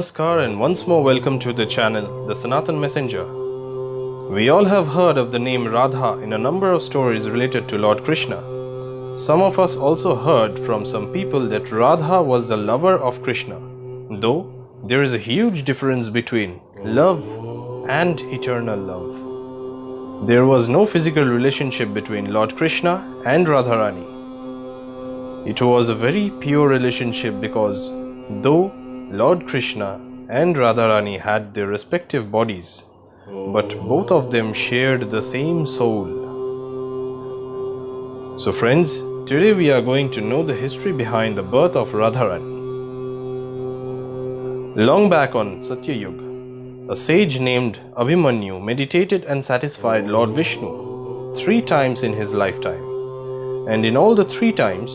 Namaskar and once more welcome to the channel, The Sanatan Messenger. We all have heard of the name Radha in a number of stories related to Lord Krishna. Some of us also heard from some people that Radha was the lover of Krishna, though there is a huge difference between love and eternal love. There was no physical relationship between Lord Krishna and Radha Rani. It was a very pure relationship because though Lord Krishna and Radha Rani had their respective bodies, but both of them shared the same soul. So friends, today we are going to know the history behind the birth of Radha Rani. Long back on Satya Yug, a sage named Abhimanyu meditated and satisfied Lord Vishnu 3 times in his lifetime. And in all the 3 times,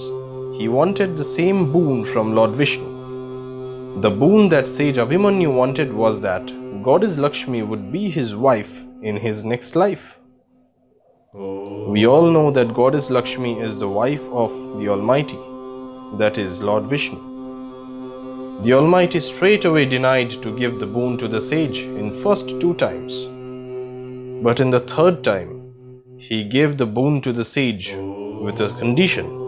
he wanted the same boon from Lord Vishnu. The boon that sage Abhimanyu wanted was that Goddess Lakshmi would be his wife in his next life. We all know that Goddess Lakshmi is the wife of the Almighty, that is Lord Vishnu. The Almighty straightaway denied to give the boon to the sage in first 2 times. But in the 3rd time, he gave the boon to the sage with a condition.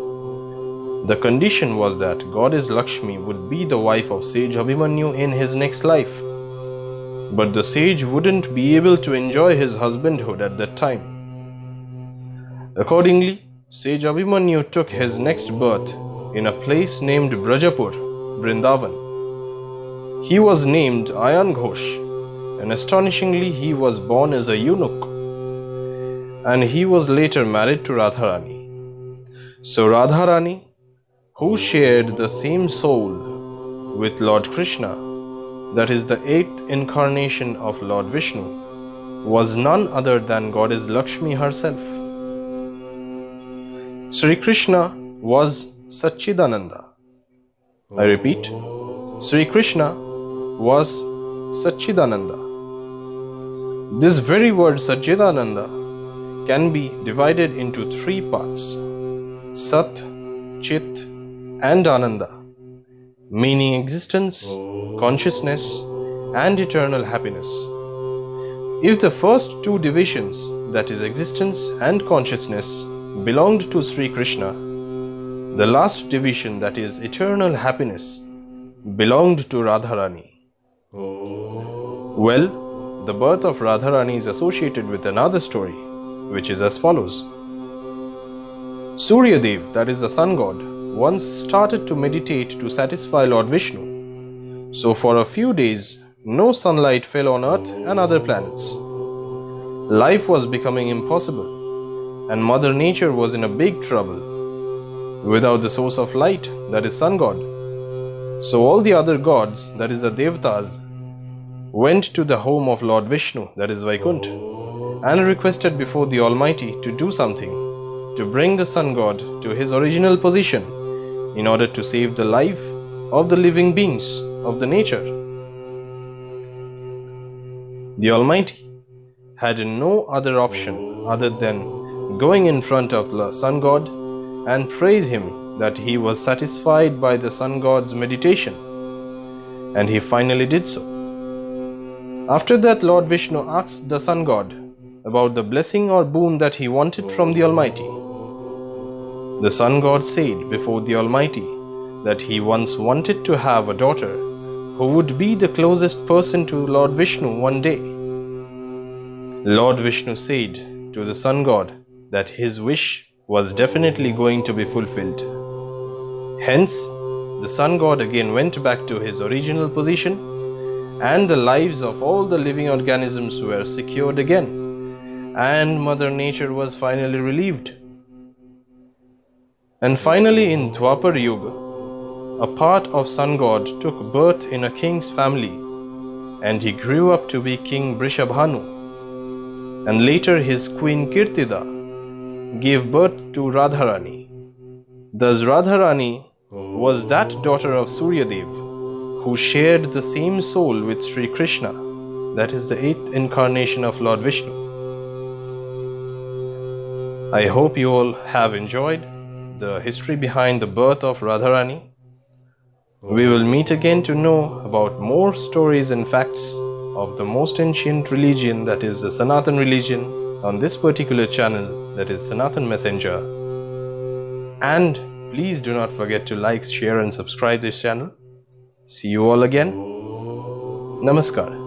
The condition was that Goddess Lakshmi would be the wife of sage Abhimanyu in his next life. But the sage wouldn't be able to enjoy his husbandhood at that time. Accordingly, sage Abhimanyu took his next birth in a place named Brajapur, Vrindavan. He was named Ayann Ghosh, and astonishingly he was born as a eunuch. And he was later married to Radha Rani. So Radha Rani, who shared the same soul with Lord Krishna, that is the 8th incarnation of Lord Vishnu, was none other than Goddess Lakshmi herself. Sri Krishna was Satchidananda. I repeat, Sri Krishna was Satchidananda. This very word Satchidananda can be divided into 3 parts: Sat, Chit, and Ananda, meaning existence, consciousness, and eternal happiness. If the first 2 divisions, that is existence and consciousness, belonged to Sri Krishna, the last division, that is eternal happiness, belonged to Radha Rani. Well, the birth of Radha Rani is associated with another story, which is as follows. Surya Dev, that is the sun god, once started to meditate to satisfy Lord Vishnu. So for a few days, no sunlight fell on Earth and other planets. Life was becoming impossible, and Mother Nature was in a big trouble. Without the source of light, that is sun god. So all the other gods, that is the Devatas, went to the home of Lord Vishnu, that is Vaikuntha, and requested before the Almighty to do something, to bring the sun god to his original position in order to save the life of the living beings of the nature. The Almighty had no other option other than going in front of the sun god and praise him that he was satisfied by the sun god's meditation, and he finally did so. After that, Lord Vishnu asked the sun god about the blessing or boon that he wanted from the Almighty. The sun god said before the Almighty that he once wanted to have a daughter who would be the closest person to Lord Vishnu one day. Lord Vishnu said to the sun god that his wish was definitely going to be fulfilled. Hence, the sun god again went back to his original position, and the lives of all the living organisms were secured again, and Mother Nature was finally relieved. And finally, in Dwapar Yuga, a part of sun god took birth in a king's family, and he grew up to be King Brishabhanu. And later his queen Kirtida gave birth to Radha Rani. Thus Radha Rani was that daughter of Surya Dev, who shared the same soul with Sri Krishna, that is the 8th incarnation of Lord Vishnu. I hope you all have enjoyed the history behind the birth of Radha Rani. We will meet again to know about more stories and facts of the most ancient religion, that is the Sanatan religion, on this particular channel, that is Sanatan Messenger. And please do not forget to like, share and subscribe this channel. See you all again. Namaskar.